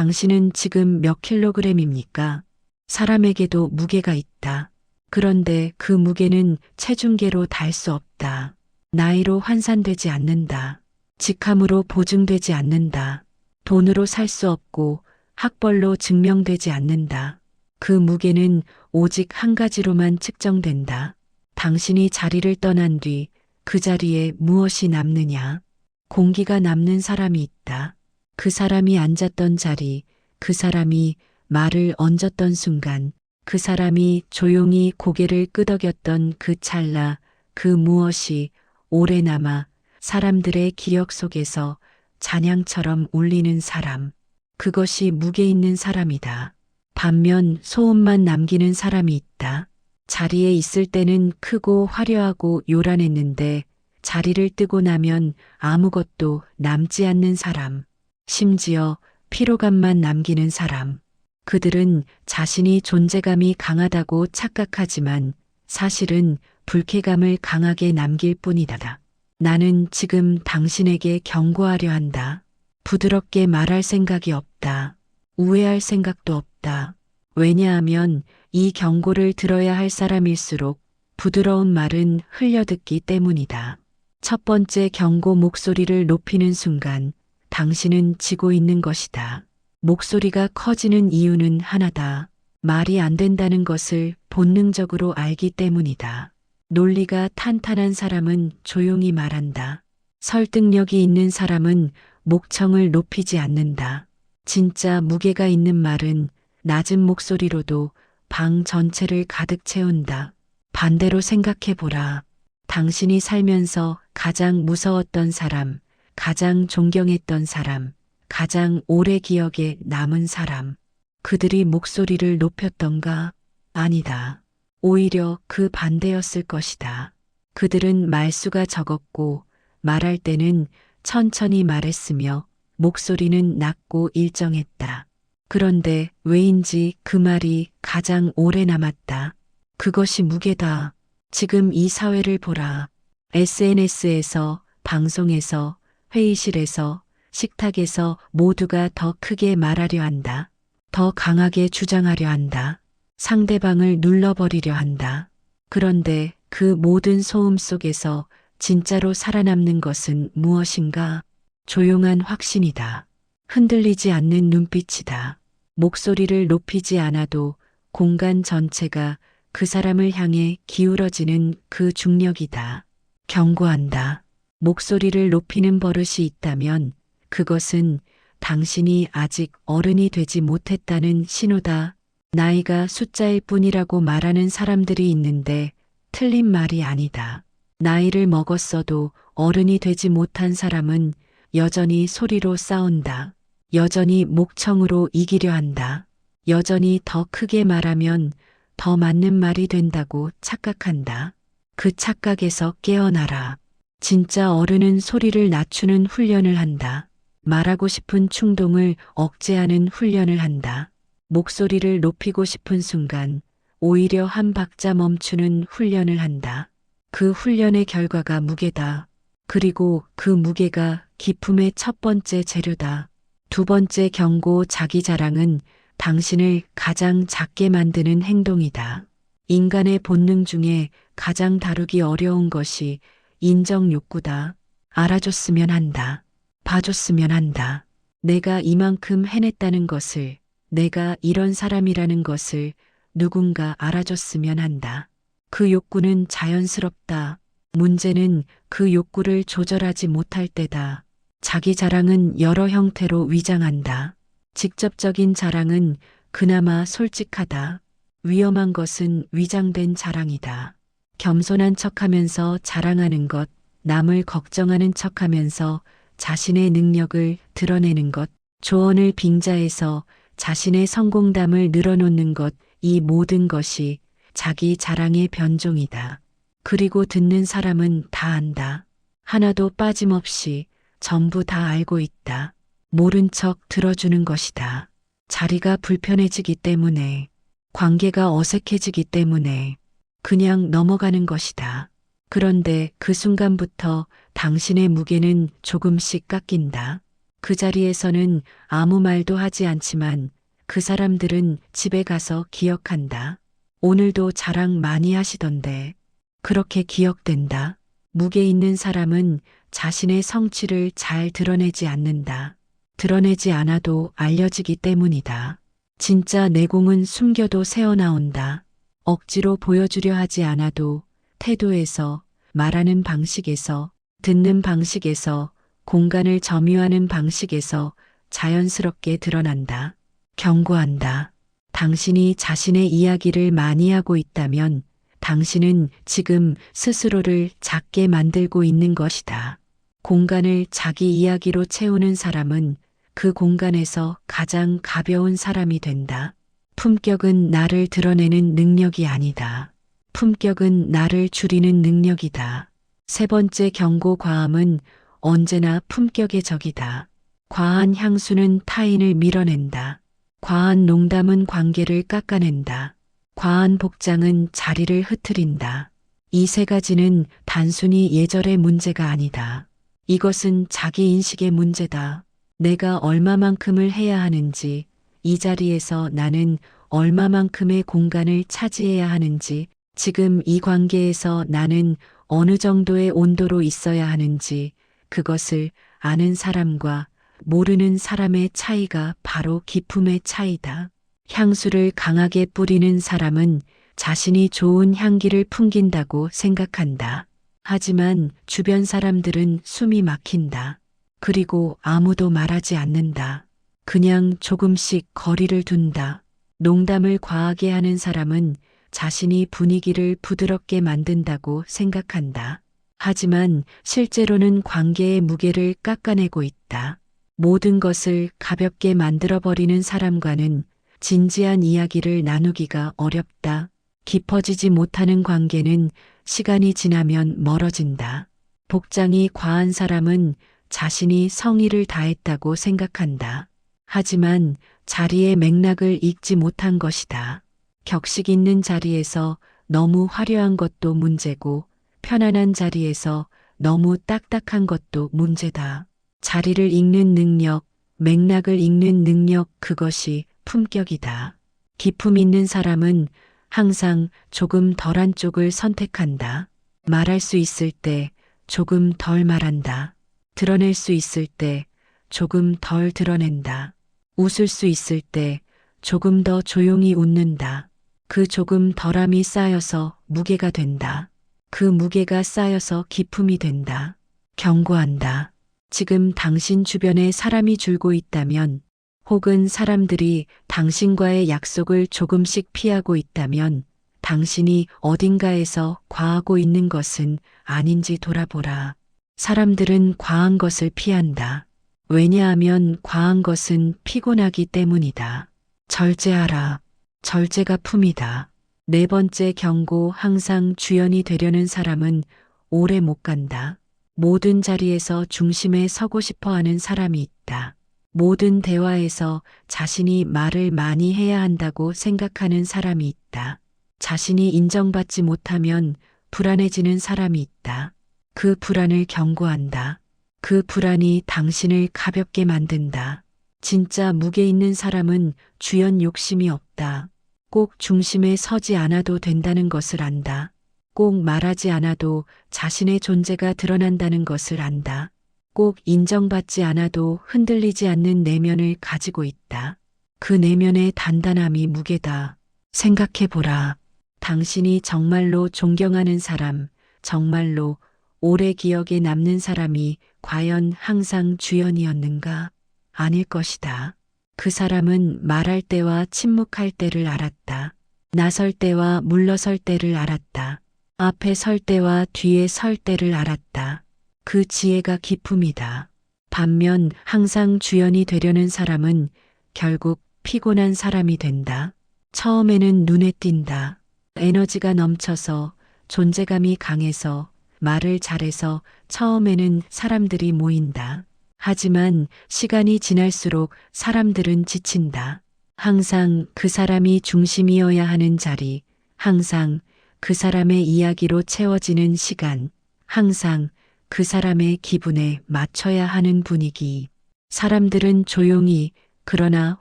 당신은 지금 몇 킬로그램입니까? 사람에게도 무게가 있다. 그런데 그 무게는 체중계로 달 수 없다. 나이로 환산되지 않는다. 직함으로 보증되지 않는다. 돈으로 살 수 없고 학벌로 증명되지 않는다. 그 무게는 오직 한 가지로만 측정된다. 당신이 자리를 떠난 뒤 그 자리에 무엇이 남느냐? 공기가 남는 사람이 있다. 그 사람이 앉았던 자리, 그 사람이 말을 얹었던 순간, 그 사람이 조용히 고개를 끄덕였던 그 찰나, 그 무엇이 오래 남아 사람들의 기억 속에서 잔향처럼 울리는 사람. 그것이 무게 있는 사람이다. 반면 소음만 남기는 사람이 있다. 자리에 있을 때는 크고 화려하고 요란했는데 자리를 뜨고 나면 아무것도 남지 않는 사람. 심지어 피로감만 남기는 사람. 그들은 자신이 존재감이 강하다고 착각하지만 사실은 불쾌감을 강하게 남길 뿐이다. 나는 지금 당신에게 경고하려 한다. 부드럽게 말할 생각이 없다. 우회할 생각도 없다. 왜냐하면 이 경고를 들어야 할 사람일수록 부드러운 말은 흘려듣기 때문이다. 첫 번째 경고 목소리를 높이는 순간 당신은 지고 있는 것이다. 목소리가 커지는 이유는 하나다. 말이 안 된다는 것을 본능적으로 알기 때문이다. 논리가 탄탄한 사람은 조용히 말한다. 설득력이 있는 사람은 목청을 높이지 않는다. 진짜 무게가 있는 말은 낮은 목소리로도 방 전체를 가득 채운다. 반대로 생각해 보라. 당신이 살면서 가장 무서웠던 사람, 가장 존경했던 사람, 가장 오래 기억에 남은 사람. 그들이 목소리를 높였던가? 아니다. 오히려 그 반대였을 것이다. 그들은 말수가 적었고 말할 때는 천천히 말했으며 목소리는 낮고 일정했다. 그런데 왜인지 그 말이 가장 오래 남았다. 그것이 무게다. 지금 이 사회를 보라. SNS에서, 방송에서, 회의실에서, 식탁에서 모두가 더 크게 말하려 한다. 더 강하게 주장하려 한다. 상대방을 눌러버리려 한다. 그런데 그 모든 소음 속에서 진짜로 살아남는 것은 무엇인가? 조용한 확신이다. 흔들리지 않는 눈빛이다. 목소리를 높이지 않아도 공간 전체가 그 사람을 향해 기울어지는 그 중력이다. 경고한다. 목소리를 높이는 버릇이 있다면 그것은 당신이 아직 어른이 되지 못했다는 신호다. 나이가 숫자일 뿐이라고 말하는 사람들이 있는데 틀린 말이 아니다. 나이를 먹었어도 어른이 되지 못한 사람은 여전히 소리로 싸운다. 여전히 목청으로 이기려 한다. 여전히 더 크게 말하면 더 맞는 말이 된다고 착각한다. 그 착각에서 깨어나라. 진짜 어른은 소리를 낮추는 훈련을 한다. 말하고 싶은 충동을 억제하는 훈련을 한다. 목소리를 높이고 싶은 순간 오히려 한 박자 멈추는 훈련을 한다. 그 훈련의 결과가 무게다. 그리고 그 무게가 기품의 첫 번째 재료다. 두 번째 경고 자기 자랑은 당신을 가장 작게 만드는 행동이다. 인간의 본능 중에 가장 다루기 어려운 것이 인정 욕구다. 알아줬으면 한다. 봐줬으면 한다. 내가 이만큼 해냈다는 것을, 내가 이런 사람이라는 것을 누군가 알아줬으면 한다. 그 욕구는 자연스럽다. 문제는 그 욕구를 조절하지 못할 때다. 자기 자랑은 여러 형태로 위장한다. 직접적인 자랑은 그나마 솔직하다. 위험한 것은 위장된 자랑이다. 겸손한 척하면서 자랑하는 것, 남을 걱정하는 척하면서 자신의 능력을 드러내는 것, 조언을 빙자해서 자신의 성공담을 늘어놓는 것, 이 모든 것이 자기 자랑의 변종이다. 그리고 듣는 사람은 다 안다. 하나도 빠짐없이 전부 다 알고 있다. 모른 척 들어주는 것이다. 자리가 불편해지기 때문에, 관계가 어색해지기 때문에 그냥 넘어가는 것이다. 그런데 그 순간부터 당신의 무게는 조금씩 깎인다. 그 자리에서는 아무 말도 하지 않지만 그 사람들은 집에 가서 기억한다. 오늘도 자랑 많이 하시던데 그렇게 기억된다. 무게 있는 사람은 자신의 성취를 잘 드러내지 않는다. 드러내지 않아도 알려지기 때문이다. 진짜 내공은 숨겨도 새어나온다. 억지로 보여주려 하지 않아도 태도에서, 말하는 방식에서, 듣는 방식에서, 공간을 점유하는 방식에서 자연스럽게 드러난다. 경고한다. 당신이 자신의 이야기를 많이 하고 있다면 당신은 지금 스스로를 작게 만들고 있는 것이다. 공간을 자기 이야기로 채우는 사람은 그 공간에서 가장 가벼운 사람이 된다. 품격은 나를 드러내는 능력이 아니다. 품격은 나를 줄이는 능력이다. 세 번째 경고 과함은 언제나 품격의 적이다. 과한 향수는 타인을 밀어낸다. 과한 농담은 관계를 깎아낸다. 과한 복장은 자리를 흐트린다. 이 세 가지는 단순히 예절의 문제가 아니다. 이것은 자기 인식의 문제다. 내가 얼마만큼을 해야 하는지, 이 자리에서 나는 얼마만큼의 공간을 차지해야 하는지, 지금 이 관계에서 나는 어느 정도의 온도로 있어야 하는지, 그것을 아는 사람과 모르는 사람의 차이가 바로 기품의 차이다. 향수를 강하게 뿌리는 사람은 자신이 좋은 향기를 풍긴다고 생각한다. 하지만 주변 사람들은 숨이 막힌다. 그리고 아무도 말하지 않는다. 그냥 조금씩 거리를 둔다. 농담을 과하게 하는 사람은 자신이 분위기를 부드럽게 만든다고 생각한다. 하지만 실제로는 관계의 무게를 깎아내고 있다. 모든 것을 가볍게 만들어버리는 사람과는 진지한 이야기를 나누기가 어렵다. 깊어지지 못하는 관계는 시간이 지나면 멀어진다. 복장이 과한 사람은 자신이 성의를 다했다고 생각한다. 하지만 자리의 맥락을 읽지 못한 것이다. 격식 있는 자리에서 너무 화려한 것도 문제고 편안한 자리에서 너무 딱딱한 것도 문제다. 자리를 읽는 능력, 맥락을 읽는 능력, 그것이 품격이다. 기품 있는 사람은 항상 조금 덜한 쪽을 선택한다. 말할 수 있을 때 조금 덜 말한다. 드러낼 수 있을 때 조금 덜 드러낸다. 웃을 수 있을 때 조금 더 조용히 웃는다. 그 조금 덜함이 쌓여서 무게가 된다. 그 무게가 쌓여서 기품이 된다. 경고한다. 지금 당신 주변에 사람이 줄고 있다면, 혹은 사람들이 당신과의 약속을 조금씩 피하고 있다면, 당신이 어딘가에서 과하고 있는 것은 아닌지 돌아보라. 사람들은 과한 것을 피한다. 왜냐하면 과한 것은 피곤하기 때문이다. 절제하라. 절제가 품이다. 네 번째 경고, 항상 주연이 되려는 사람은 오래 못 간다. 모든 자리에서 중심에 서고 싶어 하는 사람이 있다. 모든 대화에서 자신이 말을 많이 해야 한다고 생각하는 사람이 있다. 자신이 인정받지 못하면 불안해지는 사람이 있다. 그 불안을 경고한다. 그 불안이 당신을 가볍게 만든다. 진짜 무게 있는 사람은 주연 욕심이 없다. 꼭 중심에 서지 않아도 된다는 것을 안다. 꼭 말하지 않아도 자신의 존재가 드러난다는 것을 안다. 꼭 인정받지 않아도 흔들리지 않는 내면을 가지고 있다. 그 내면의 단단함이 무게다. 생각해보라. 당신이 정말로 존경하는 사람, 정말로 오래 기억에 남는 사람이 과연 항상 주연이었는가? 아닐 것이다. 그 사람은 말할 때와 침묵할 때를 알았다. 나설 때와 물러설 때를 알았다. 앞에 설 때와 뒤에 설 때를 알았다. 그 지혜가 기품이다. 반면 항상 주연이 되려는 사람은 결국 피곤한 사람이 된다. 처음에는 눈에 띈다. 에너지가 넘쳐서, 존재감이 강해서, 말을 잘해서 처음에는 사람들이 모인다. 하지만 시간이 지날수록 사람들은 지친다. 항상 그 사람이 중심이어야 하는 자리, 항상 그 사람의 이야기로 채워지는 시간, 항상 그 사람의 기분에 맞춰야 하는 분위기. 사람들은 조용히 그러나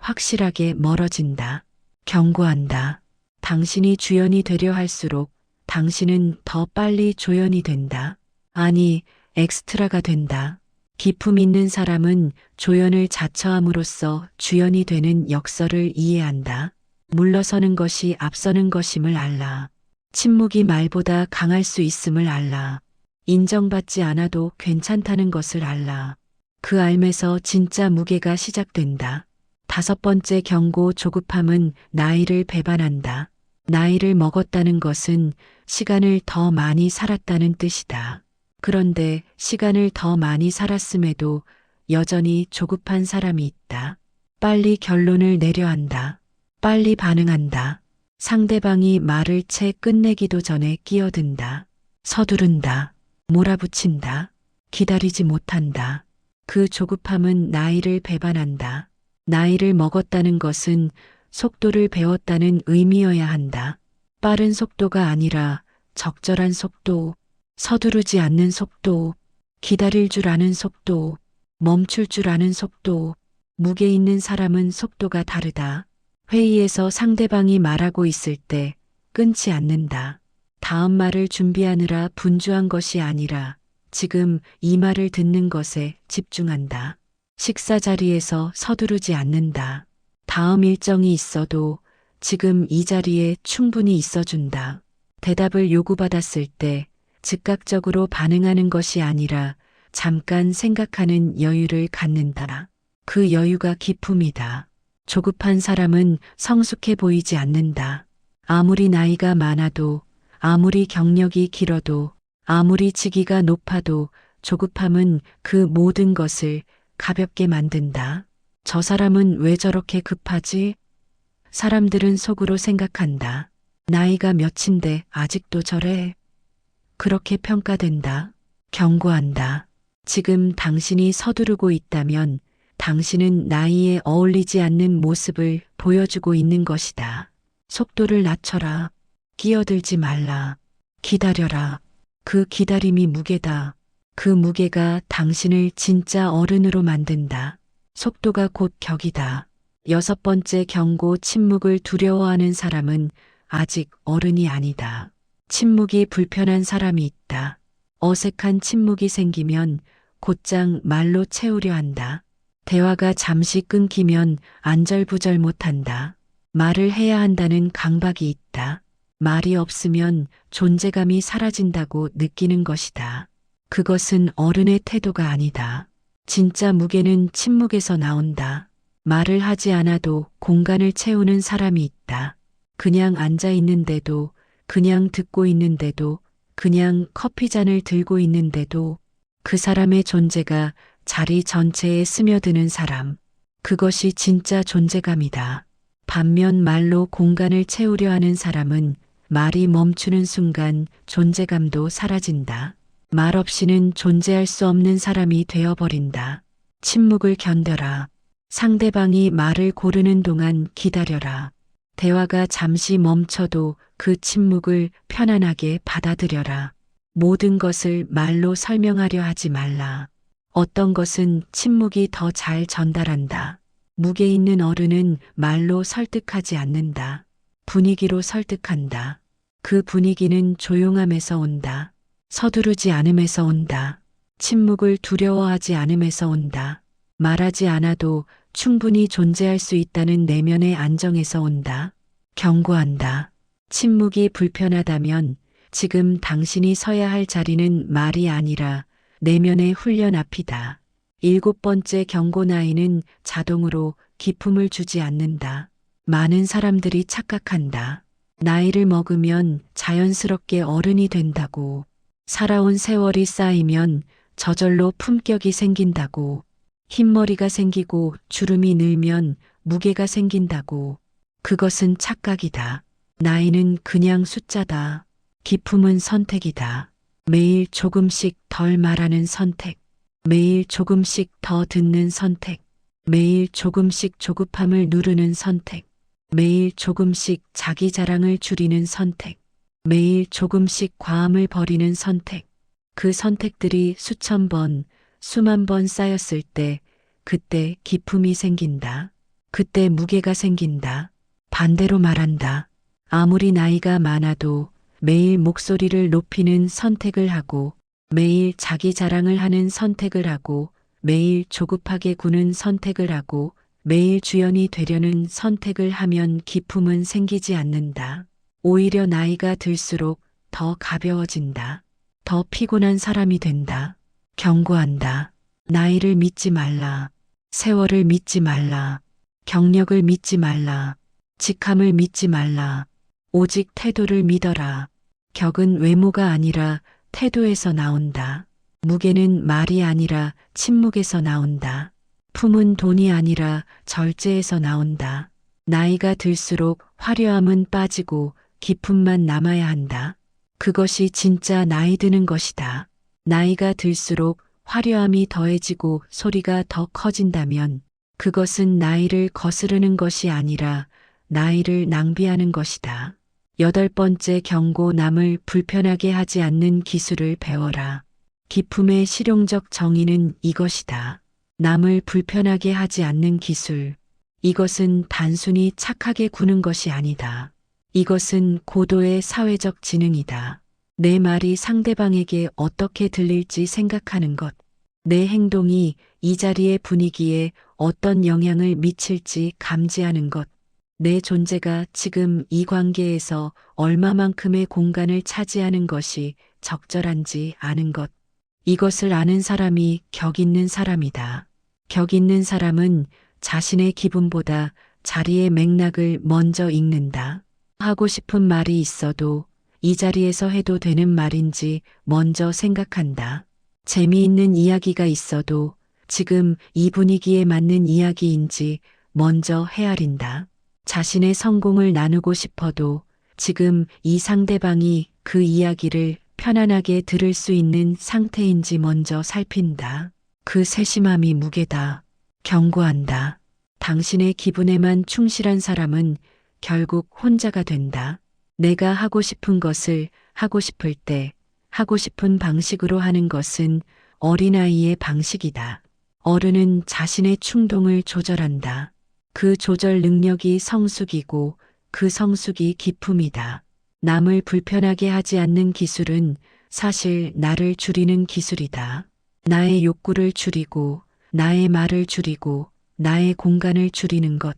확실하게 멀어진다. 경고한다. 당신이 주연이 되려 할수록 당신은 더 빨리 조연이 된다. 아니, 엑스트라가 된다. 기품 있는 사람은 조연을 자처함으로써 주연이 되는 역설을 이해한다. 물러서는 것이 앞서는 것임을 알라. 침묵이 말보다 강할 수 있음을 알라. 인정받지 않아도 괜찮다는 것을 알라. 그 알매서 진짜 무게가 시작된다. 5번째 경고 조급함은 나이를 배반한다. 나이를 먹었다는 것은 시간을 더 많이 살았다는 뜻이다. 그런데 시간을 더 많이 살았음에도 여전히 조급한 사람이 있다. 빨리 결론을 내려 한다. 빨리 반응한다. 상대방이 말을 채 끝내기도 전에 끼어든다. 서두른다. 몰아붙인다. 기다리지 못한다. 그 조급함은 나이를 배반한다. 나이를 먹었다는 것은 속도를 배웠다는 의미여야 한다. 빠른 속도가 아니라 적절한 속도, 서두르지 않는 속도, 기다릴 줄 아는 속도, 멈출 줄 아는 속도. 무게 있는 사람은 속도가 다르다. 회의에서 상대방이 말하고 있을 때 끊지 않는다. 다음 말을 준비하느라 분주한 것이 아니라 지금 이 말을 듣는 것에 집중한다. 식사 자리에서 서두르지 않는다. 다음 일정이 있어도 지금 이 자리에 충분히 있어준다. 대답을 요구받았을 때 즉각적으로 반응하는 것이 아니라 잠깐 생각하는 여유를 갖는다. 그 여유가 기품이다. 조급한 사람은 성숙해 보이지 않는다. 아무리 나이가 많아도, 아무리 경력이 길어도, 아무리 직위가 높아도 조급함은 그 모든 것을 가볍게 만든다. 저 사람은 왜 저렇게 급하지? 사람들은 속으로 생각한다. 나이가 몇인데 아직도 저래? 그렇게 평가된다. 경고한다. 지금 당신이 서두르고 있다면 당신은 나이에 어울리지 않는 모습을 보여주고 있는 것이다. 속도를 낮춰라. 끼어들지 말라. 기다려라. 그 기다림이 무게다. 그 무게가 당신을 진짜 어른으로 만든다. 속도가 곧 격이다. 6번째 경고 침묵을 두려워하는 사람은 아직 어른이 아니다. 침묵이 불편한 사람이 있다. 어색한 침묵이 생기면 곧장 말로 채우려 한다. 대화가 잠시 끊기면 안절부절 못한다. 말을 해야 한다는 강박이 있다. 말이 없으면 존재감이 사라진다고 느끼는 것이다. 그것은 어른의 태도가 아니다. 진짜 무게는 침묵에서 나온다. 말을 하지 않아도 공간을 채우는 사람이 있다. 그냥 앉아 있는데도, 그냥 듣고 있는데도, 그냥 커피잔을 들고 있는데도 그 사람의 존재가 자리 전체에 스며드는 사람. 그것이 진짜 존재감이다. 반면 말로 공간을 채우려 하는 사람은 말이 멈추는 순간 존재감도 사라진다. 말 없이는 존재할 수 없는 사람이 되어버린다. 침묵을 견뎌라. 상대방이 말을 고르는 동안 기다려라. 대화가 잠시 멈춰도 그 침묵을 편안하게 받아들여라. 모든 것을 말로 설명하려 하지 말라. 어떤 것은 침묵이 더 잘 전달한다. 무게 있는 어른은 말로 설득하지 않는다. 분위기로 설득한다. 그 분위기는 조용함에서 온다. 서두르지 않음에서 온다. 침묵을 두려워하지 않음에서 온다. 말하지 않아도 충분히 존재할 수 있다는 내면의 안정에서 온다. 경고한다. 침묵이 불편하다면 지금 당신이 서야 할 자리는 말이 아니라 내면의 훈련 앞이다. 7번째 경고 나이는 자동으로 기품을 주지 않는다. 많은 사람들이 착각한다. 나이를 먹으면 자연스럽게 어른이 된다고. 살아온 세월이 쌓이면 저절로 품격이 생긴다고. 흰머리가 생기고 주름이 늘면 무게가 생긴다고. 그것은 착각이다. 나이는 그냥 숫자다. 기품은 선택이다. 매일 조금씩 덜 말하는 선택. 매일 조금씩 더 듣는 선택. 매일 조금씩 조급함을 누르는 선택. 매일 조금씩 자기 자랑을 줄이는 선택. 매일 조금씩 과함을 버리는 선택. 그 선택들이 수천 번, 수만 번 쌓였을 때 그때 기품이 생긴다. 그때 무게가 생긴다. 반대로 말한다. 아무리 나이가 많아도 매일 목소리를 높이는 선택을 하고 매일 자기 자랑을 하는 선택을 하고 매일 조급하게 구는 선택을 하고 매일 주연이 되려는 선택을 하면 기품은 생기지 않는다. 오히려 나이가 들수록 더 가벼워진다. 더 피곤한 사람이 된다. 경고한다. 나이를 믿지 말라. 세월을 믿지 말라. 경력을 믿지 말라. 직함을 믿지 말라. 오직 태도를 믿어라. 격은 외모가 아니라 태도에서 나온다. 무게는 말이 아니라 침묵에서 나온다. 품은 돈이 아니라 절제에서 나온다. 나이가 들수록 화려함은 빠지고 기품만 남아야 한다. 그것이 진짜 나이 드는 것이다. 나이가 들수록 화려함이 더해지고 소리가 더 커진다면 그것은 나이를 거스르는 것이 아니라 나이를 낭비하는 것이다. 8번째 경고. 남을 불편하게 하지 않는 기술을 배워라. 기품의 실용적 정의는 이것이다. 남을 불편하게 하지 않는 기술. 이것은 단순히 착하게 구는 것이 아니다. 이것은 고도의 사회적 지능이다. 내 말이 상대방에게 어떻게 들릴지 생각하는 것. 내 행동이 이 자리의 분위기에 어떤 영향을 미칠지 감지하는 것. 내 존재가 지금 이 관계에서 얼마만큼의 공간을 차지하는 것이 적절한지 아는 것. 이것을 아는 사람이 격 있는 사람이다. 격 있는 사람은 자신의 기분보다 자리의 맥락을 먼저 읽는다. 하고 싶은 말이 있어도 이 자리에서 해도 되는 말인지 먼저 생각한다. 재미있는 이야기가 있어도 지금 이 분위기에 맞는 이야기인지 먼저 헤아린다. 자신의 성공을 나누고 싶어도 지금 이 상대방이 그 이야기를 편안하게 들을 수 있는 상태인지 먼저 살핀다. 그 세심함이 무게다. 경고한다. 당신의 기분에만 충실한 사람은 결국 혼자가 된다. 내가 하고 싶은 것을 하고 싶을 때 하고 싶은 방식으로 하는 것은 어린아이의 방식이다. 어른은 자신의 충동을 조절한다. 그 조절 능력이 성숙이고 그 성숙이 기품이다. 남을 불편하게 하지 않는 기술은 사실 나를 줄이는 기술이다. 나의 욕구를 줄이고 나의 말을 줄이고 나의 공간을 줄이는 것.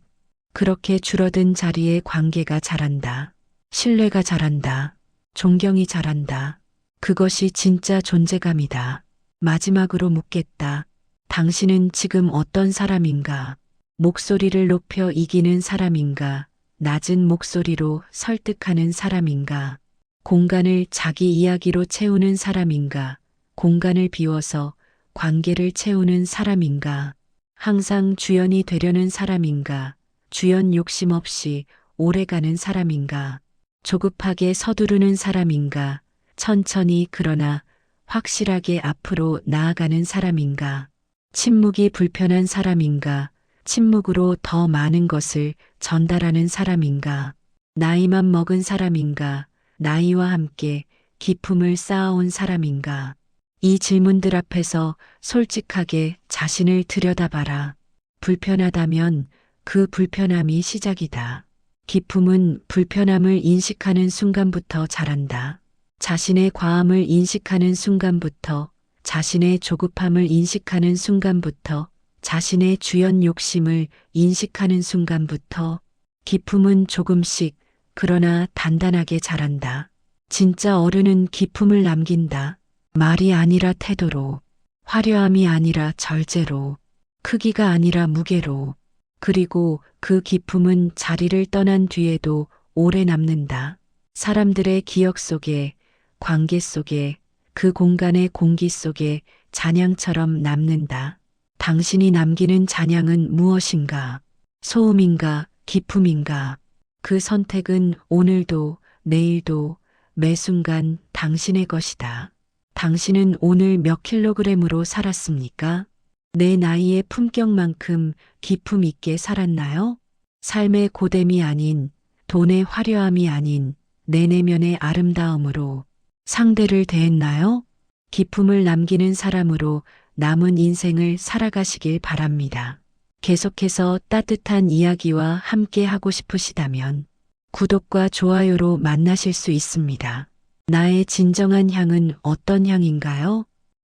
그렇게 줄어든 자리에 관계가 자란다. 신뢰가 자란다. 존경이 자란다. 그것이 진짜 존재감이다. 마지막으로 묻겠다. 당신은 지금 어떤 사람인가? 목소리를 높여 이기는 사람인가? 낮은 목소리로 설득하는 사람인가? 공간을 자기 이야기로 채우는 사람인가? 공간을 비워서 관계를 채우는 사람인가? 항상 주연이 되려는 사람인가? 주연 욕심 없이 오래가는 사람인가? 조급하게 서두르는 사람인가? 천천히 그러나 확실하게 앞으로 나아가는 사람인가? 침묵이 불편한 사람인가? 침묵으로 더 많은 것을 전달하는 사람인가? 나이만 먹은 사람인가? 나이와 함께 기품을 쌓아온 사람인가? 이 질문들 앞에서 솔직하게 자신을 들여다봐라. 불편하다면 그 불편함이 시작이다. 기품은 불편함을 인식하는 순간부터 자란다. 자신의 과함을 인식하는 순간부터, 자신의 조급함을 인식하는 순간부터, 자신의 주연 욕심을 인식하는 순간부터 기품은 조금씩 그러나 단단하게 자란다. 진짜 어른은 기품을 남긴다. 말이 아니라 태도로, 화려함이 아니라 절제로, 크기가 아니라 무게로. 그리고 그 기품은 자리를 떠난 뒤에도 오래 남는다. 사람들의 기억 속에, 관계 속에, 그 공간의 공기 속에 잔향처럼 남는다. 당신이 남기는 잔향은 무엇인가? 소음인가? 기품인가? 그 선택은 오늘도, 내일도, 매 순간 당신의 것이다. 당신은 오늘 몇 킬로그램으로 살았습니까? 내 나이의 품격만큼 기품 있게 살았나요? 삶의 고됨이 아닌, 돈의 화려함이 아닌 내 내면의 아름다움으로 상대를 대했나요? 기품을 남기는 사람으로 남은 인생을 살아가시길 바랍니다. 계속해서 따뜻한 이야기와 함께 하고 싶으시다면 구독과 좋아요로 만나실 수 있습니다. 나의 진정한 향은 어떤 향인가요?